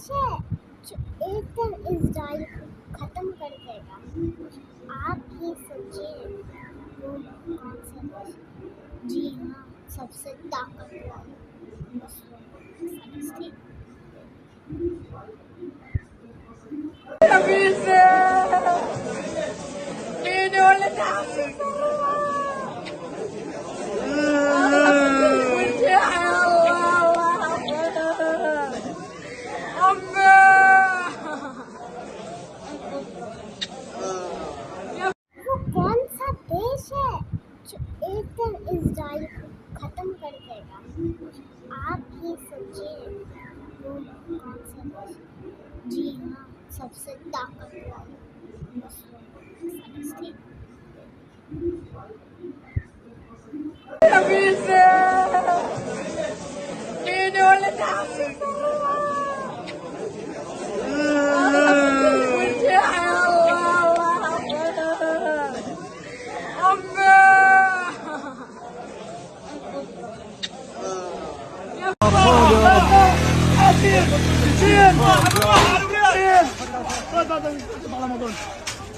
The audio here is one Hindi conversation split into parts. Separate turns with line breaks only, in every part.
देश है जो एक दिन इजराइल को खत्म कर देगा। आप ही सोचिए वो कौन सा देश है? जी हाँ, सबसे ताकतवर मुस्लिम फलस्तीन। वो कौन सा देश है जो एक दिन इजराइल को खत्म कर देगा? आप ही सोचिए वो कौन सा देश है? जी हाँ, सबसे ताकतवर मुस्लिम फलस्तीन।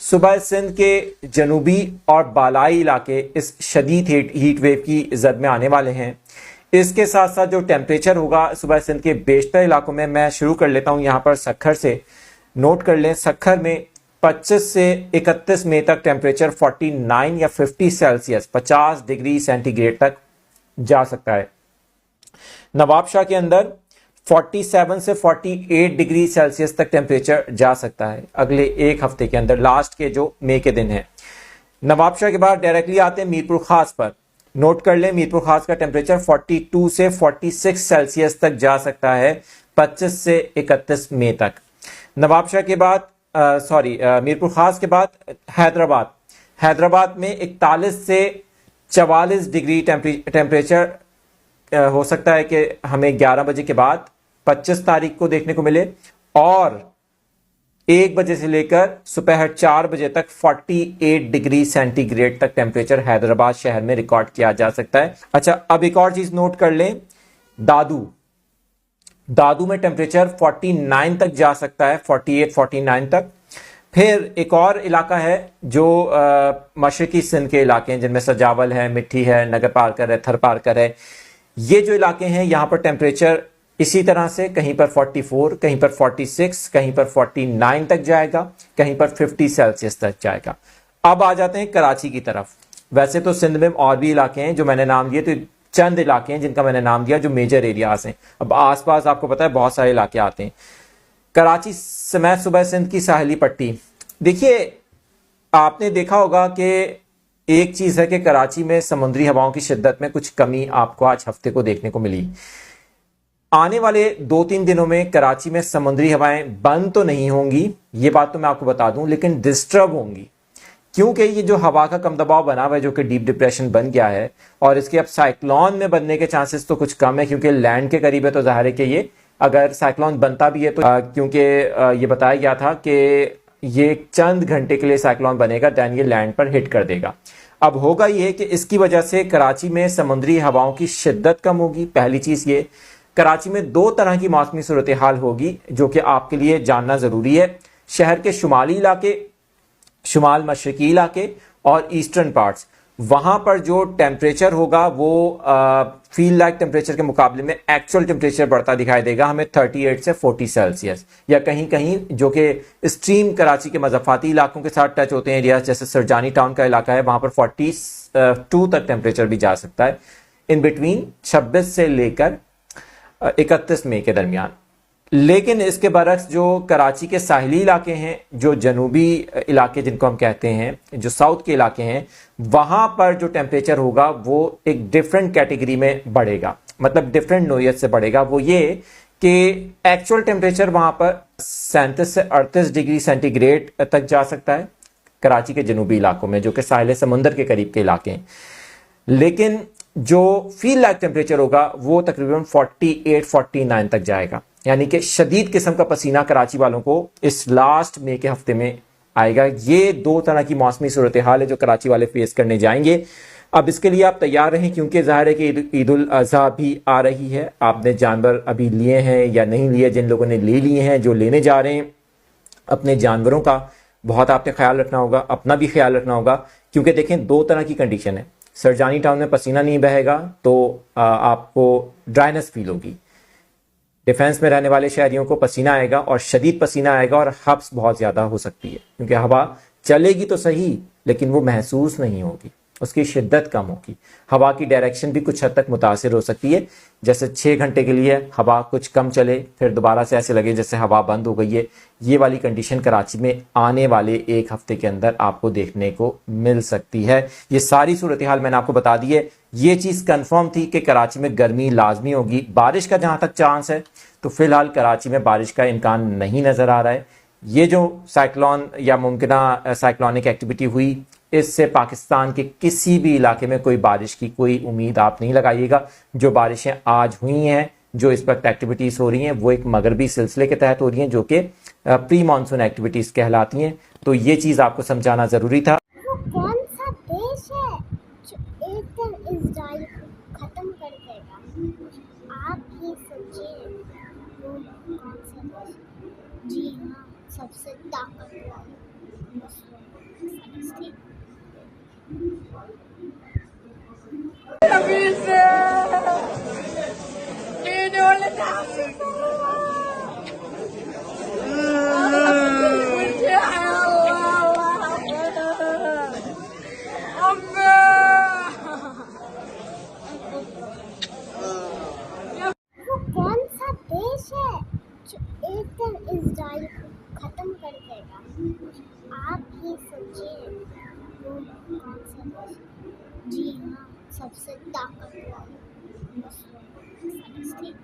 सूबा सिंध के जनूबी और बालाई इलाके इस शदीद हीट वेव की जद में आने वाले हैं। इसके साथ साथ जो टेम्परेचर होगा सूबा सिंध के बेशतर इलाकों में, मैं शुरू कर लेता हूं यहाँ पर सखर से। नोट कर लें, सखर में 25 से 31 मई तक टेम्परेचर 49 या 50 सेल्सियस 50 डिग्री सेंटीग्रेड तक जा सकता है। नवाबशाह के अंदर 47 से 48 डिग्री सेल्सियस तक टेम्परेचर जा सकता है अगले एक हफ्ते के अंदर, लास्ट के जो मई के दिन है। नवाबशाह के बाद डायरेक्टली आते हैं मीरपुर खास पर। नोट कर लें, मीरपुर खास का टेम्परेचर 42 से 46 सेल्सियस तक जा सकता है 25 से 31 मई तक। नवाबशाह के बाद मीरपुर खास के बाद हैदराबाद में 41 से 44 डिग्री टेम्परेचर हो सकता है कि हमें 11 बजे के बाद 25 तारीख को देखने को मिले, और 1 बजे से लेकर सुबह 4 बजे तक 48 डिग्री सेंटीग्रेड तक टेम्परेचर हैदराबाद शहर में रिकॉर्ड किया जा सकता है। अच्छा, अब एक और चीज नोट कर लें, दादू में टेम्परेचर 49 तक जा सकता है, 48-49 तक। फिर एक और इलाका है जो मशरकी सिंध के इलाके हैं, जिनमें सजावल है, मिट्टी है, नगर पारकर है, थर पारकर है। ये जो इलाके हैं यहाँ पर टेम्परेचर इसी तरह से कहीं पर 44, कहीं पर 46, कहीं पर 49 तक जाएगा, कहीं पर 50 सेल्सियस तक जाएगा। अब आ जाते हैं कराची की तरफ। वैसे तो सिंध में और भी इलाके हैं जो मैंने नाम दिए, तो चंद इलाके हैं जिनका मैंने नाम दिया जो मेजर एरियाज हैं। अब आसपास आपको पता है बहुत सारे इलाके आते हैं। कराची समेत सूबा सिंध की साहिली पट्टी, देखिए आपने देखा होगा कि एक चीज है कि कराची में समुद्री हवाओं की शिद्दत में कुछ कमी आपको आज हफ्ते को देखने को मिली। आने वाले 2-3 दिनों में कराची में समुद्री हवाएं बंद तो नहीं होंगी, ये बात तो मैं आपको बता दूं, लेकिन डिस्टर्ब होंगी, क्योंकि ये जो हवा का कम दबाव बना हुआ है जो कि डीप डिप्रेशन बन गया है, और इसके अब साइक्लोन में बनने के चांसेस तो कुछ कम है क्योंकि लैंड के करीब है। तो जाहिर है कि ये अगर साइक्लोन बनता भी है तो क्योंकि ये बताया गया था कि ये चंद घंटे के लिए साइक्लोन बनेगा, दैन ये लैंड पर हिट कर देगा। अब होगा ये कि इसकी वजह से कराची में समुद्री हवाओं की शिद्दत कम होगी। पहली चीज ये, कराची में 2 तरह की मौसमी सूरत हाल होगी जो कि आपके लिए जानना जरूरी है। शहर के शुमाली इलाके, शुमाल मशरकी इलाके और ईस्टर्न पार्ट्स, वहां पर जो टेम्परेचर होगा वो फील लाइक टेम्परेचर के मुकाबले में एक्चुअल टेम्परेचर बढ़ता दिखाई देगा हमें 38 से 40 सेल्सियस, या कहीं कहीं जो कि स्ट्रीम कराची के मज़ाफ़ाती इलाकों के साथ टच होते हैं एरियाज, जैसे सरजानी टाउन का इलाका है, वहां पर 42 तक टेम्परेचर भी जा सकता है इन बिटवीन 26 से लेकर 31 मई के दरमियान। लेकिन इसके बरक्स जो कराची के साहिली इलाके हैं, जो जनूबी इलाके जिनको हम कहते हैं, जो साउथ के इलाके हैं, वहां पर जो टेम्परेचर होगा वो एक डिफरेंट कैटेगरी में बढ़ेगा, मतलब डिफरेंट नोयत से बढ़ेगा। वो ये कि एक्चुअल टेम्परेचर वहां पर 37 से 38 डिग्री सेंटीग्रेड तक जा सकता है कराची के जनूबी इलाकों में, जो कि साहिल समुंदर के करीब के इलाके हैं। लेकिन जो फील लाइक टेम्परेचर होगा वो तकरीबन 48-49 तक जाएगा, यानी कि शदीद किस्म का पसीना कराची वालों को इस लास्ट मई के हफ्ते में आएगा। ये दो तरह की मौसमी सूरत हाल है जो कराची वाले फेस करने जाएंगे। अब इसके लिए आप तैयार रहें, क्योंकि ज़ाहिर है कि ईद उल अज़हा भी आ रही है। आपने जानवर अभी लिए हैं या नहीं लिए? जिन लोगों ने ले लिए हैं, जो लेने जा रहे हैं, अपने जानवरों का बहुत आपने ख्याल रखना होगा, अपना भी ख्याल रखना होगा। क्योंकि देखें, दो तरह की कंडीशन है। सरजानी टाउन में पसीना नहीं बहेगा तो आपको ड्राइनेस फील होगी। डिफेंस में रहने वाले शहरियों को पसीना आएगा और शदीद पसीना आएगा और हब्स बहुत ज़्यादा हो सकती है, क्योंकि हवा चलेगी तो सही लेकिन वो महसूस नहीं होगी, उसकी शिद्दत कम होगी। हवा की डायरेक्शन भी कुछ हद तक मुतासिर हो सकती है। जैसे 6 घंटे के लिए हवा कुछ कम चले, फिर दोबारा से ऐसे लगे जैसे हवा बंद हो गई है। ये वाली कंडीशन कराची में आने वाले 1 हफ्ते के अंदर आपको देखने को मिल सकती है। ये सारी सूरत हाल मैंने आपको बता दी है। ये चीज़ कन्फर्म थी कि कराची में गर्मी लाजमी होगी। बारिश का जहाँ तक चांस है तो फिलहाल कराची में बारिश का इम्कान नहीं नज़र आ रहा है। ये जो साइक्लोन या मुमकिना साइक्लोनिक एक्टिविटी हुई, इससे पाकिस्तान के किसी भी इलाके में कोई बारिश की कोई उम्मीद आप नहीं लगाइएगा। जो बारिशें आज हुई हैं, जो इस वक्त एक्टिविटीज़ हो रही हैं, वो एक मगरबी सिलसिले के तहत हो रही हैं, जो कि प्री मानसून एक्टिविटीज़ कहलाती हैं। तो ये चीज़ आपको समझाना ज़रूरी था।
वो कौन सा देश है जो एक दिन इजराइल को खत्म कर देगा? आप ही सोचिए, वो कौन सा देश है? जी हाँ, सबसे ताकतवर फलस्तीन। वो कौन सा देश है जो एक दिन इजराइल को खत्म कर देगा? आप ही सोचिए, वो कौन सा देश है? जी हाँ, सबसे ताकतवर फलस्तीन।